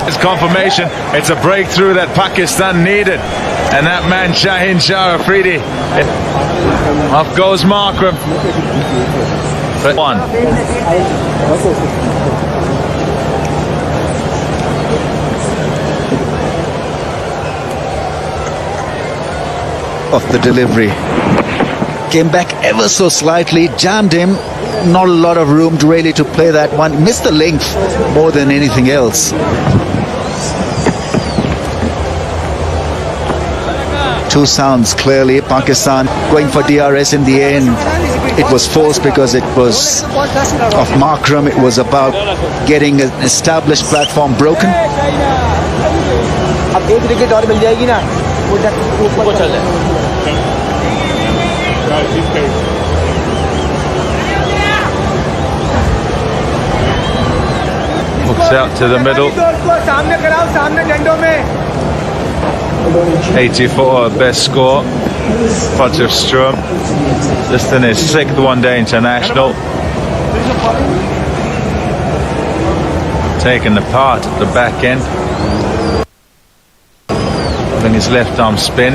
It's confirmation. It's a breakthrough that Pakistan needed. And that man, Shaheen Shah Afridi. Off goes Markram. But one. Of the delivery. Came back ever so slightly, jammed him. Not a lot of room to really to play that one. Missed the length more than anything else. Two sounds clearly. Pakistan going for DRS in the end. It was forced because it was of Markram. It was about getting an established platform broken. Hooks out to the middle. 84, best score. Potchefstroom, just in his 6th one-day international. Taking the part at the back end. Having his left arm spin.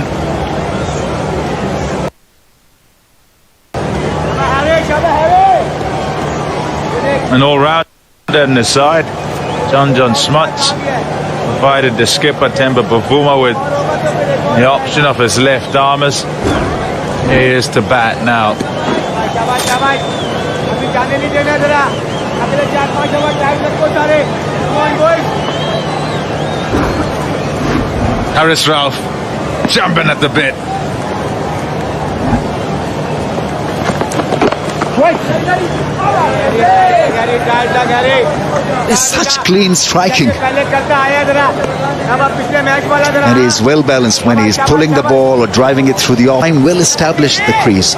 An all-rounder on the side. John Smuts provided the skipper Temba Bavuma with the option of his left armers. He is to bat now. Haris Rauf jumping at the bit. It's such clean striking. And he's well balanced when he's pulling the ball or driving it through the off line, well established the crease.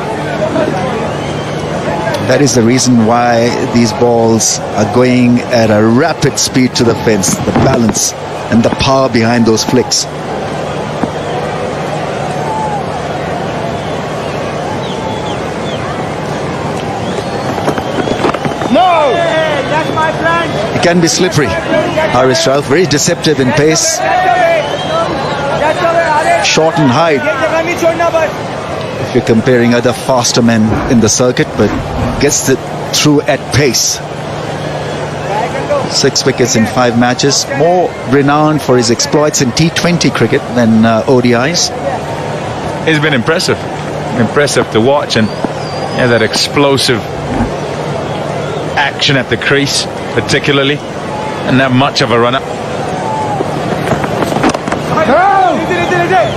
That is the reason why these balls are going at a rapid speed to the fence. The balance and the power behind those flicks. He can be slippery. Haris Rauf, very deceptive in pace. Short and high. If you're comparing other faster men in the circuit, but gets it through at pace. 6 wickets in 5 matches. More renowned for his exploits in T20 cricket than ODIs. He's been impressive. Impressive to watch, and yeah, that explosive action at the crease particularly, and not much of a runner,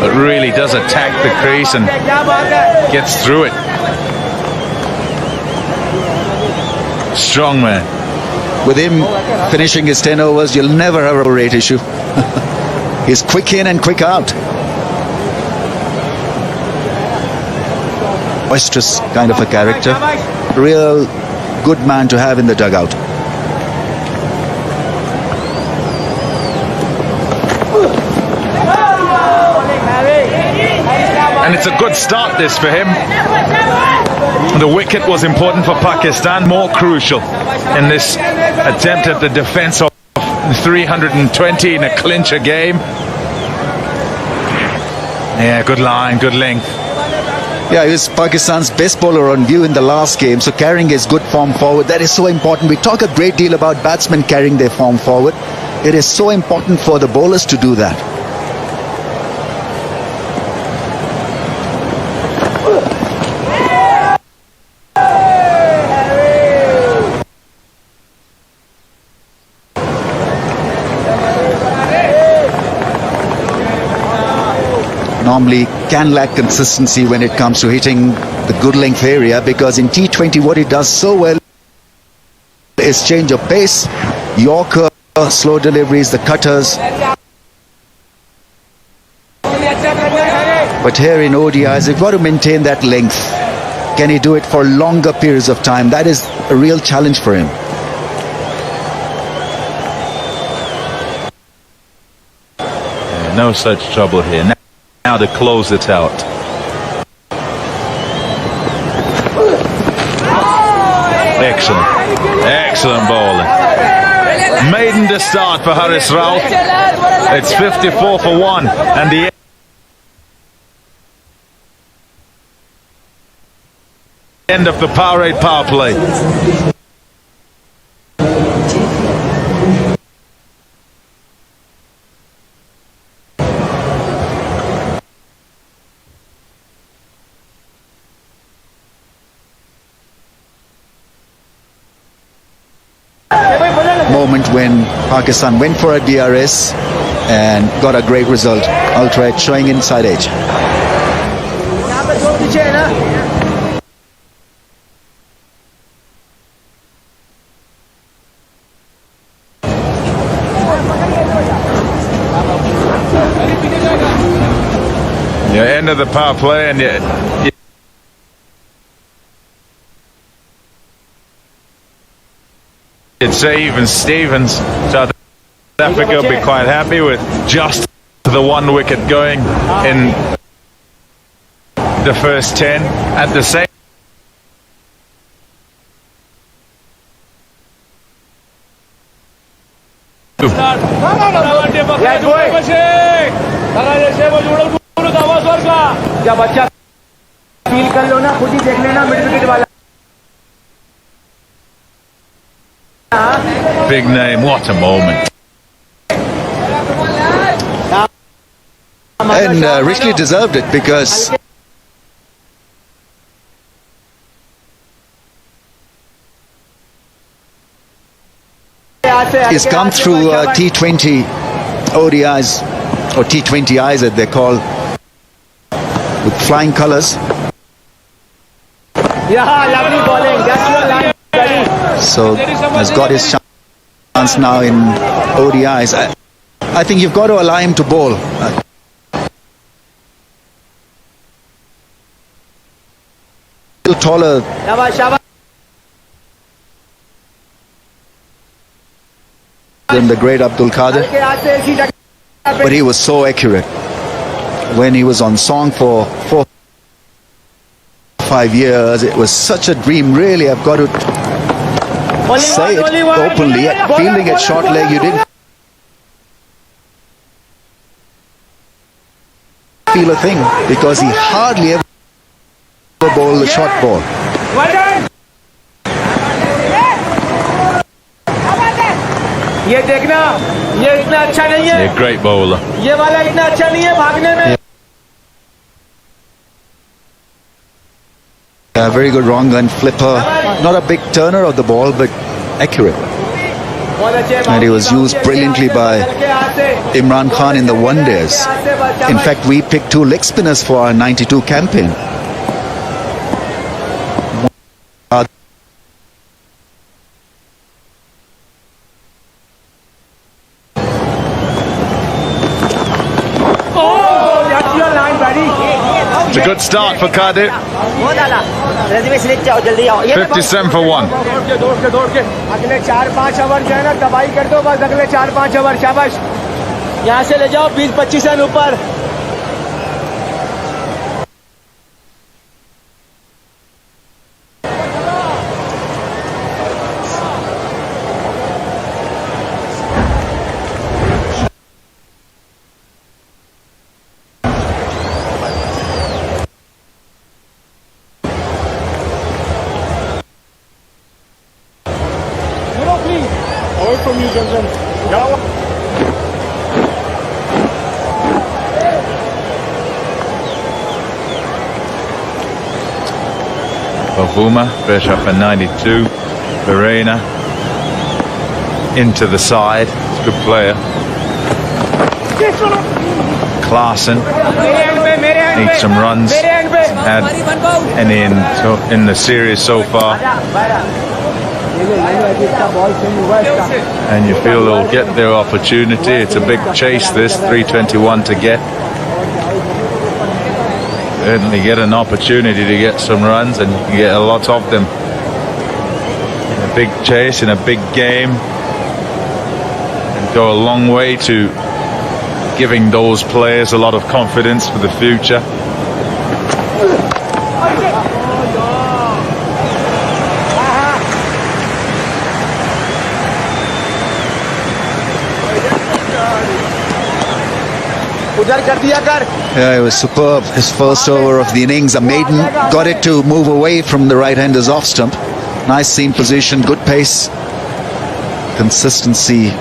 but really does attack the crease and gets through it. Strong man. With him finishing his 10 overs, you'll never have a rate issue. He's quick in and quick out. Boisterous kind of a character. Real good man to have in the dugout. And it's a good start this for him. The wicket was important for Pakistan, more crucial in this attempt at the defense of 320 in a clincher game. Yeah, good line, good length. Yeah, he was Pakistan's best bowler on view in the last game, so carrying his good form forward, that is so important. We talk a great deal about batsmen carrying their form forward. It is so important for the bowlers to do that. Normally can lack consistency when it comes to hitting the good length area, because in T20 what he does so well is change of pace, Yorker, slow deliveries, the cutters. But here in ODIs, you've got to maintain that length. Can he do it for longer periods of time? That is a real challenge for him. Yeah, no such trouble here. Now to close it out. Excellent. Excellent bowling. Maiden a start for Haris Rao. It's 54 for 1, and the end of the Powerade power play. Moment when Pakistan went for a DRS and got a great result. Ultra Edge showing inside edge. Yeah, end of the power play, and you'd say even Stevens, South Africa will be quite happy with just the 1 wicket going in the first 10. At the same big name, what a moment. And richly deserved it, because he's come through T20 ODIs, or T20Is as they're called, with flying colours. So has got his chance now in ODIs. I think you've got to allow him to bowl. Still taller than the great Abdul Qadir, but he was so accurate. When he was on song for 4 or 5 years, it was such a dream, really. I've got to say it openly. Fielding at short leg, you didn't feel a thing, because he hardly ever bowled the short ball. ये देखना, ये इतना अच्छा नहीं है. A great bowler. ये वाला इतना अच्छा नहीं है भागने में. A very good wrong gun flipper. Not a big turner of the ball, but accurate. And he was used brilliantly by Imran Khan in the one days. In fact, we picked 2 leg spinners for our 92 campaign. It's a good start for Qadir. 57 for 1. अगले 4-5 over जो है ना तबाही कर दो बस. अगले 4-5 over शाबाश. यहाँ से ले जाओ 20-25 रन ऊपर. Bavuma, fresh up at 92. Verena into the side. He's a good player. Klaasen needs some runs. Hasn't had any in the series so far. And you feel they'll get their opportunity. It's a big chase, this 321 to get. Certainly get an opportunity to get some runs, and you can get a lot of them in a big chase, in a big game, and go a long way to giving those players a lot of confidence for the future. उधर कर दिया कर Yeah, it was superb. His first over of the innings. A maiden got it to move away from the right-hander's off stump. Nice seam position, good pace. Consistency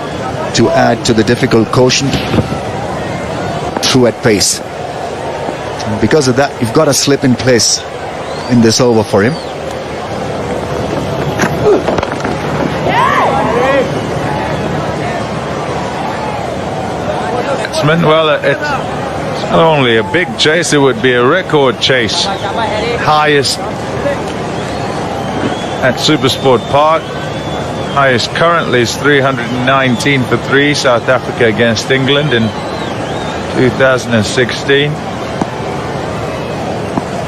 to add to the difficult quotient. Through at pace. And because of that, you've got a slip in place in this over for him. Well, it's not only a big chase, it would be a record chase. Highest at Supersport Park. Highest currently is 319 for 3, South Africa against England in 2016.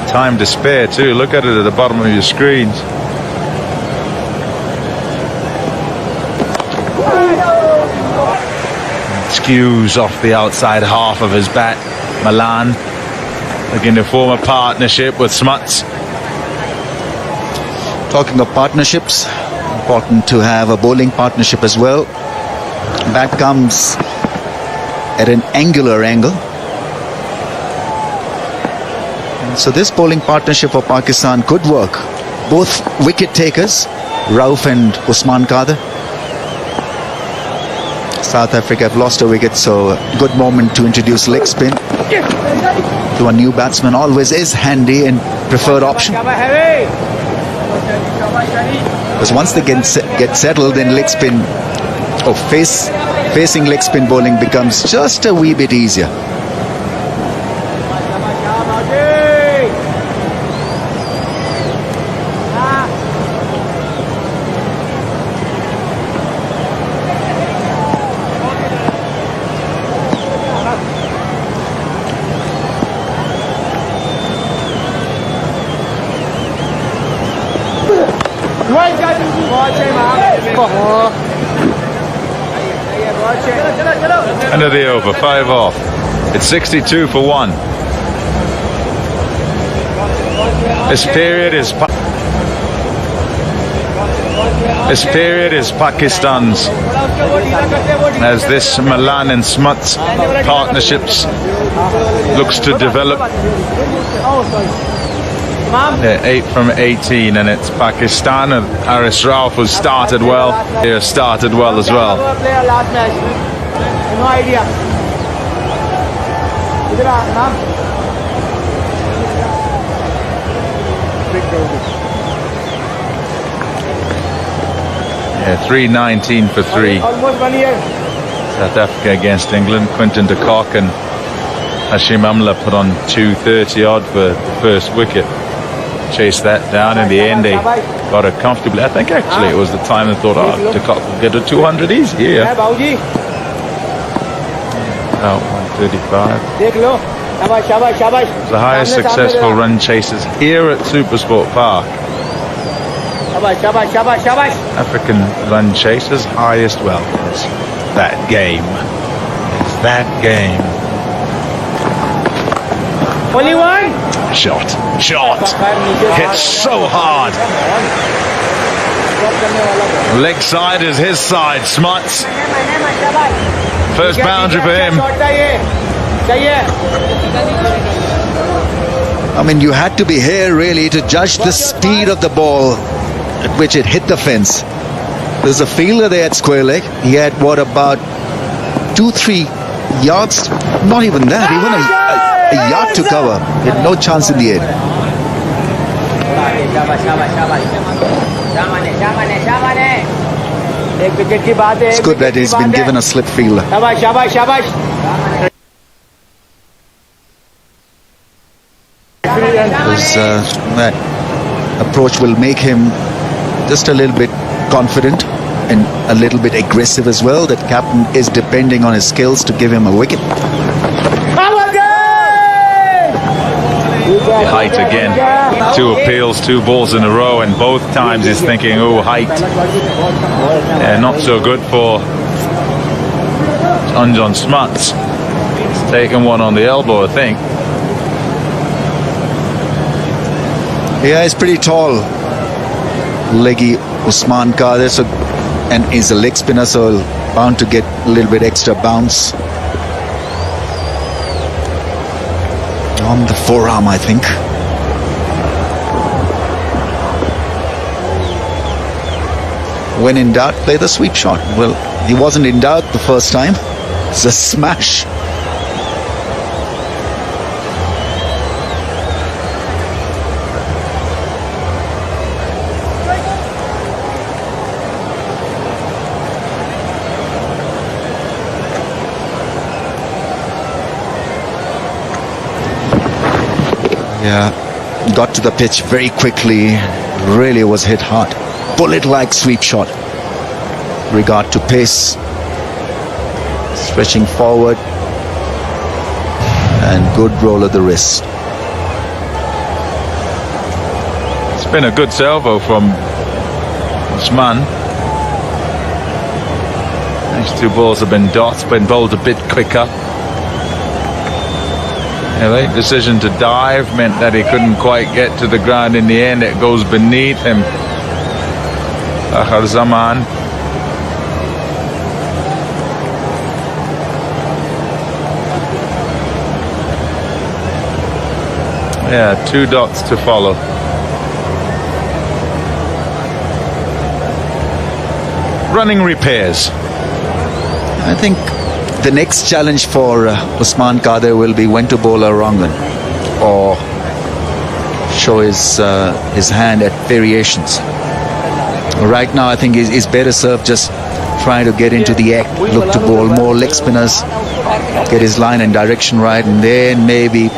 Time to spare too. Look at it at the bottom of your screens. Skews off the outside half of his bat. Malan looking to form a partnership with Smuts. Talking of partnerships, important to have a bowling partnership as well. Bat comes at an angular angle. And so this bowling partnership for Pakistan could work. Both wicket takers, Rauf and Usman Qadir. South Africa have lost a wicket, so a good moment to introduce leg spin to a new batsman. Always is handy and preferred option. Because once they get settled, then leg spin or facing leg spin bowling becomes just a wee bit easier. End of the over, 5 off. It's 62 for 1. This period is Pakistan's, as this Malan and Smuts partnerships looks to develop. Yeah, 8 from 18, and it's Pakistan, and Haris Rauf has started well. He has started well as well. No idea. Yeah, 319 for 3. Almost 1 year. South Africa against England. Quinton de Kock and Hashim Amla put on 230 odd for the first wicket. Chased that down. In the end, they got it comfortably. I think actually it was the time they thought, oh, de Kock will get a 200 easy here. About 135. The highest successful run chasers here at Supersport Park. African run chasers, highest, well, it's that game. It's that game. Only one. Shot. Hit so hard. Leg side is his side. Smuts. First boundary for him. I mean, you had to be here really to judge the speed of the ball at which it hit the fence. There's a fielder there at square leg. He had about 2-3 yards, not even that, even a yard to cover. He had no chance in the air. It's good that he's been given a slip fielder. Because that approach will make him just a little bit confident and a little bit aggressive as well. That captain is depending on his skills to give him a wicket. Height again. 2 appeals, 2 balls in a row, and both times he's thinking, oh, height. Yeah, not so good for John Smuts. He's taken one on the elbow, I think. Yeah, he's pretty tall. Leggy Usman Qadir, so, and he's a leg spinner, so bound to get a little bit extra bounce. on the forearm, I think. When in doubt, play the sweep shot. Well, he wasn't in doubt the first time. It's a smash. Yeah, got to the pitch very quickly. Really was hit hard. Bullet-like sweep shot. Regard to pace. Stretching forward. And good roll of the wrist. It's been a good salvo from Usman. These two balls have been dots, been bowled a bit quicker. A late decision to dive meant that he couldn't quite get to the ground in the end. It goes beneath him. Fakhar Zaman. Yeah, 2 dots to follow. Running repairs. I think the next challenge for Usman Qadir will be when to bowl a wrong one or show his hand at variations. Right now, I think he's better served just trying to get into the act, look to bowl more leg spinners, get his line and direction right, and then maybe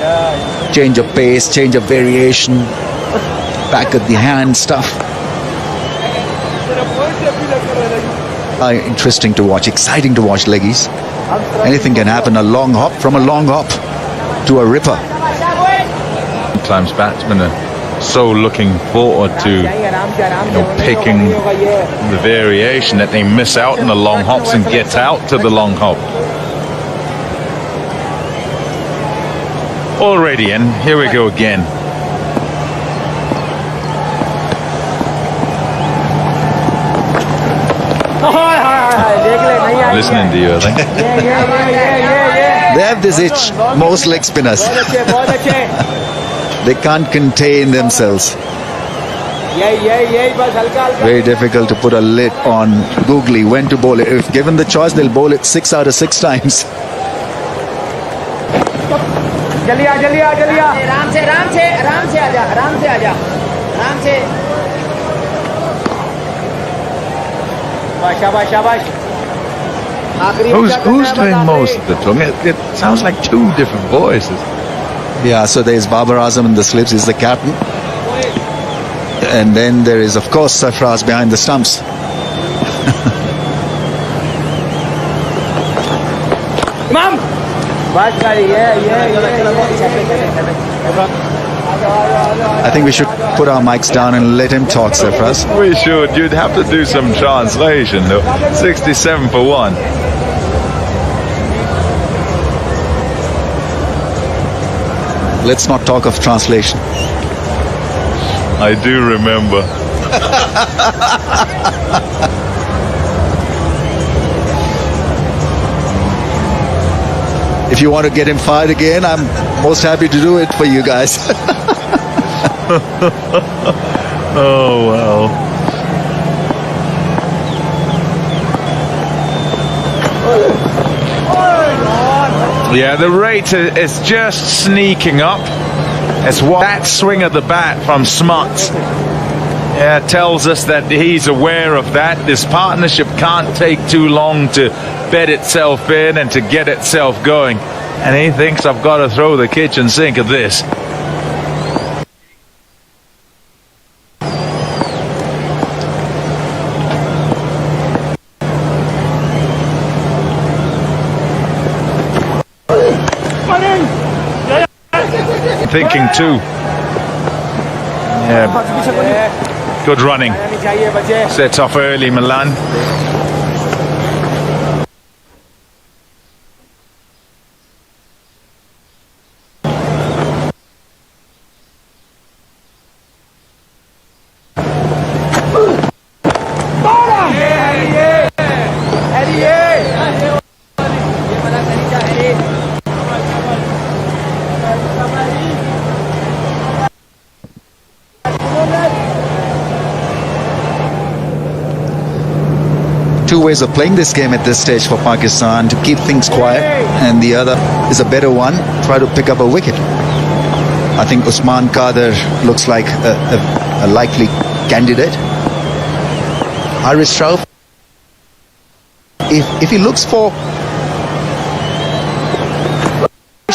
change of pace, change of variation, back at the hand stuff. Interesting to watch, exciting to watch leggies. Anything can happen. A long hop, from a long hop to a ripper. Sometimes batsmen are so looking forward to picking the variation that they miss out on the long hops and get out to the long hop. Already in, here we go again. Listening to you, I think. They have this itch, most leg spinners. They can't contain themselves. Very difficult to put a lid on googly when to bowl it. If given the choice, they'll bowl it 6 out of 6 times. Who's doing most of the talking? It sounds like 2 different voices. Yeah, so there's Babar Azam in the slips, he's the captain. And then there is, of course, Sarfraz behind the stumps. Imam! I think we should put our mics down and let him talk, Sarfraz. We should. You'd have to do some translation, though. 67 for 1. Let's not talk of translation. I do remember. If you want to get him fired again, I'm most happy to do it for you guys. Oh, well. Yeah, the rate is just sneaking up. It's what that swing of the bat from Smuts tells us that he's aware of that. This partnership can't take too long to bed itself in and to get itself going. And he thinks I've got to throw the kitchen sink at this. Thinking too. Yeah. Good running. Sets off early, Milan. ways of playing this game at this stage for Pakistan: to keep things quiet, and the other is a better one, try to pick up a wicket. I think Usman Qadir looks like a likely candidate. Haris Rauf, if he looks for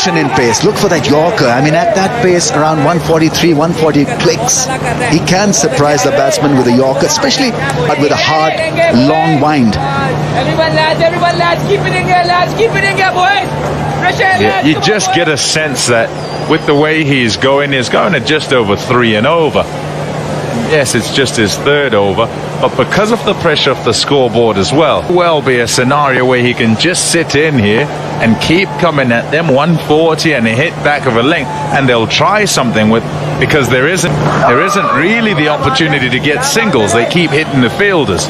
in pace, look for that Yorker. I mean, at that pace, around 143, 140 clicks, he can surprise the batsman with a Yorker, especially with a hard, long wind. Everyone lads, keep it in here, boys. Pressure, Yeah, you just get a sense that with the way he's going at just over 3 and over. Yes, it's just his third over, but because of the pressure of the scoreboard as well be a scenario where he can just sit in here and keep coming at them 140 and a hit back of a length, and they'll try something with, because there isn't really the opportunity to get singles. They keep hitting the fielders.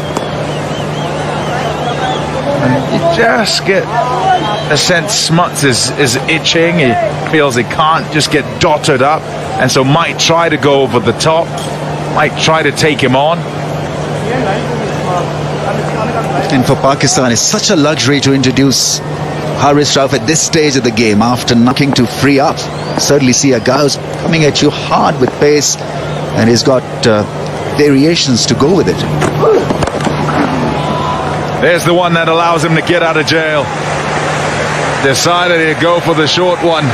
And you just get a sense Smuts is itching. He feels he can't just get dotted up, and so might try to go over the top, might try to take him on. And for Pakistan, it's such a luxury to introduce Haris Rauf at this stage of the game after knocking to free up. Certainly see a guy who's coming at you hard with pace, and he's got variations to go with it. There's the one that allows him to get out of jail. Decided he'd go for the short one.